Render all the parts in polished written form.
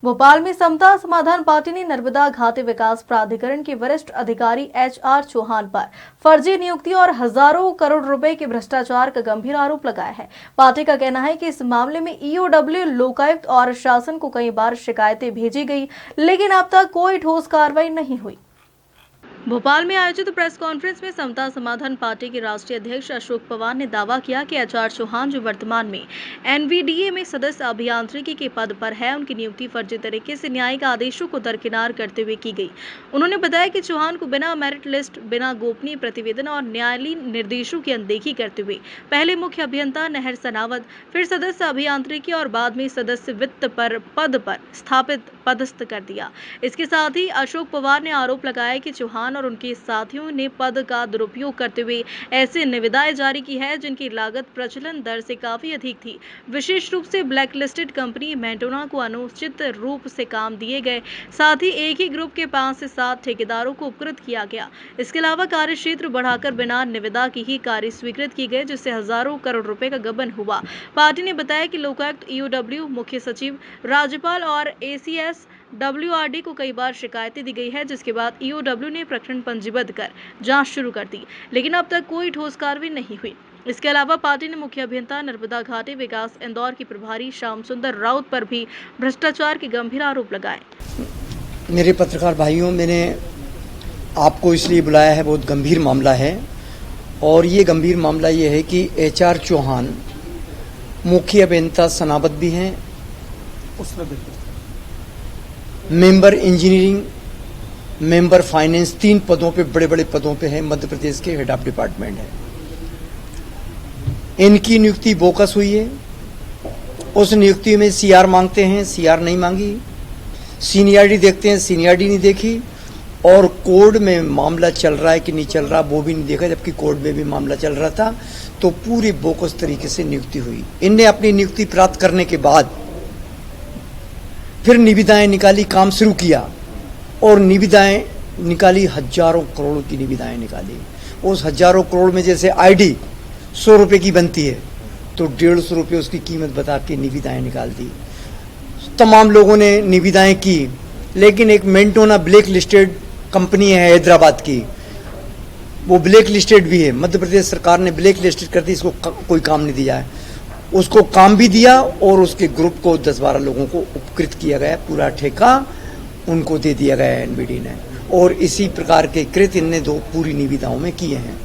भोपाल में समता समाधान पार्टी ने नर्मदा घाटी विकास प्राधिकरण के वरिष्ठ अधिकारी एचआर चौहान पर फर्जी नियुक्ति और हजारों करोड़ रुपए के भ्रष्टाचार का गंभीर आरोप लगाया है। पार्टी का कहना है कि इस मामले में ईओडब्ल्यू, लोकायुक्त और शासन को कई बार शिकायतें भेजी गई, लेकिन अब तक कोई ठोस कार्रवाई नहीं हुई। भोपाल में आयोजित प्रेस कॉन्फ्रेंस में समता समाधान पार्टी के राष्ट्रीय अध्यक्ष अशोक पवार ने दावा किया कि एचआर चौहान, जो वर्तमान में एनवीडीए में सदस्य अभियांत्रिकी के पद पर है, उनकी नियुक्ति फर्जी तरीके से न्यायिक आदेशों को दरकिनार करते हुए की गई। उन्होंने बताया कि चौहान को बिना मेरिट लिस्ट, बिना गोपनीय प्रतिवेदन और न्यायालयीय निर्देशों की अनदेखी करते हुए पहले मुख्य अभियंता नहर सनावद, फिर सदस्य अभियांत्रिकी और बाद में सदस्य वित्त पर पद पर स्थापित पदस्थ कर दिया। इसके साथ ही अशोक पवार ने आरोप लगाया कि चौहान और उनके साथियों ने पद का दुरुपयोग करते हुए ऐसे निविदाएं जारी की है जिनकी लागत प्रचलन दर से काफी अधिक थी। विशेष रूप से ब्लैक लिस्टेड कंपनी मेंटोना को अनुचित रूप से काम दिए गए। साथ ही एक ही ग्रुप के 5 से 7 ठेकेदारों को उपकृत किया गया। इसके अलावा कार्य क्षेत्र बढ़ाकर बिना निविदा की ही कार्य स्वीकृत किए गए, जिससे हजारों करोड़ रुपए का गबन हुआ। पार्टी ने बताया कि लोकायुक्त, ईओडब्ल्यू, मुख्य सचिव, राज्यपाल और एसीएस WRD को कई बार शिकायतें दी गई है, जिसके बाद ईओडब्ल्यू ने प्रकरण पंजीबद्ध कर जांच शुरू कर दी, लेकिन अब तक कोई ठोस कार्रवाई नहीं हुई। इसके अलावा पार्टी ने मुख्य अभियंता नर्मदा घाटी विकास इंदौर के प्रभारी श्याम सुंदर राउत पर भी भ्रष्टाचार के गंभीर आरोप लगाए। मेरे पत्रकार भाइयों, मैंने आपको इसलिए बुलाया है, बहुत गंभीर मामला है। और ये गंभीर मामला ये है कि एचआर चौहान मुख्य अभियंता सनावद भी हैं, मेंबर इंजीनियरिंग, मेंबर फाइनेंस, 3 पदों पे, बड़े बड़े पदों पे है। मध्य प्रदेश के हेड ऑफ डिपार्टमेंट है। इनकी नियुक्ति बोकस हुई है। उस नियुक्ति में सीआर मांगते हैं, सीआर नहीं मांगी। सीनियरिटी देखते हैं, सीनियरिटी नहीं देखी। और कोर्ट में मामला चल रहा है कि नहीं चल रहा वो भी नहीं देखा, जबकि कोर्ट में भी मामला चल रहा था। तो पूरी बोकस तरीके से नियुक्ति हुई। इनने अपनी नियुक्ति प्राप्त करने के बाद फिर निविदाएं निकाली, काम शुरू किया और निविदाएं निकाली, हजारों करोड़ की निविदाएं निकाली। उस हजारों करोड़ में जैसे आईडी 100 रुपए की बनती है, तो 150 रुपए उसकी कीमत बता के निविदाएं निकाल दी। तमाम लोगों ने निविदाएं की, लेकिन एक मेंटोना ब्लैक लिस्टेड कंपनी है हैदराबाद की, वो ब्लैक लिस्टेड भी है। मध्य प्रदेश सरकार ने ब्लैक लिस्टेड कर दी, इसको कोई काम नहीं दिया है। उसको काम भी दिया और उसके ग्रुप को 10-12 लोगों को उपकृत किया गया। पूरा ठेका उनको दे दिया गया एनवीडी ने। और इसी प्रकार के कृत इनने 2 पूरी निविदाओं में किए हैं।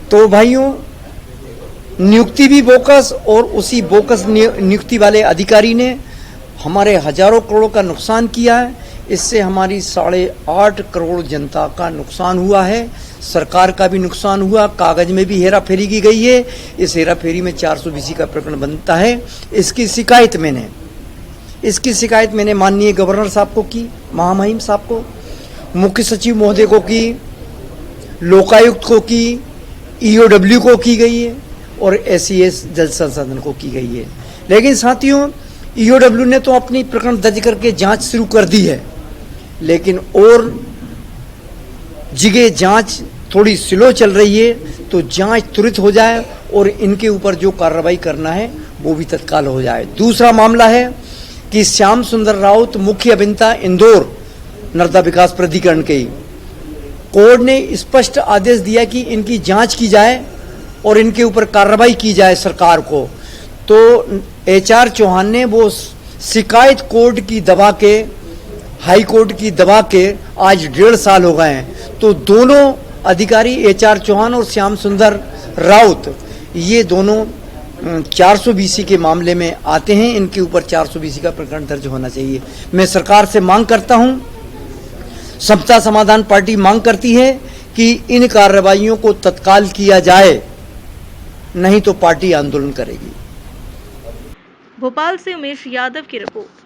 तो भाइयों, नियुक्ति भी बोकस, और उसी बोकस नियुक्ति वाले अधिकारी ने हमारे हजारों करोड़ों का नुकसान किया है। इससे हमारी 8.5 करोड़ जनता का नुकसान हुआ है। सरकार का भी नुकसान हुआ। कागज में भी हेरा फेरी की गई है। इस हेरा फेरी में 420 का प्रकरण बनता है। इसकी शिकायत मैंने माननीय गवर्नर साहब को की, महामहिम साहब को, मुख्य सचिव महोदय को की, लोकायुक्त को की, ईओडब्ल्यू को की गई है और एसीएस जल संसाधन को की गई है। लेकिन साथियों, ईओडब्ल्यू ने तो अपनी प्रकरण दर्ज करके जांच शुरू कर दी है, लेकिन और जगह जांच थोड़ी स्लो चल रही है। तो जांच त्वरित हो जाए और इनके ऊपर जो कार्रवाई करना है वो भी तत्काल हो जाए। दूसरा मामला है कि श्याम सुंदर राउत, मुख्य अभियंता इंदौर नर्मदा विकास प्राधिकरण के, कोर्ट ने स्पष्ट आदेश दिया कि इनकी जांच की जाए और इनके ऊपर कार्रवाई की जाए सरकार को। तो एचआर चौहान ने वो शिकायत कोर्ट की दबा के, हाई कोर्ट की दबा के आज 1.5 साल हो गए हैं। तो दोनों अधिकारी, एचआर चौहान और श्याम सुंदर राउत, ये दोनों 420 के मामले में आते हैं। इनके ऊपर 420 का प्रकरण दर्ज होना चाहिए। मैं सरकार से मांग करता हूं, समता समाधान पार्टी मांग करती है कि इन कार्रवाइयों को तत्काल किया जाए, नहीं तो पार्टी आंदोलन करेगी। भोपाल से उमेश यादव की रिपोर्ट।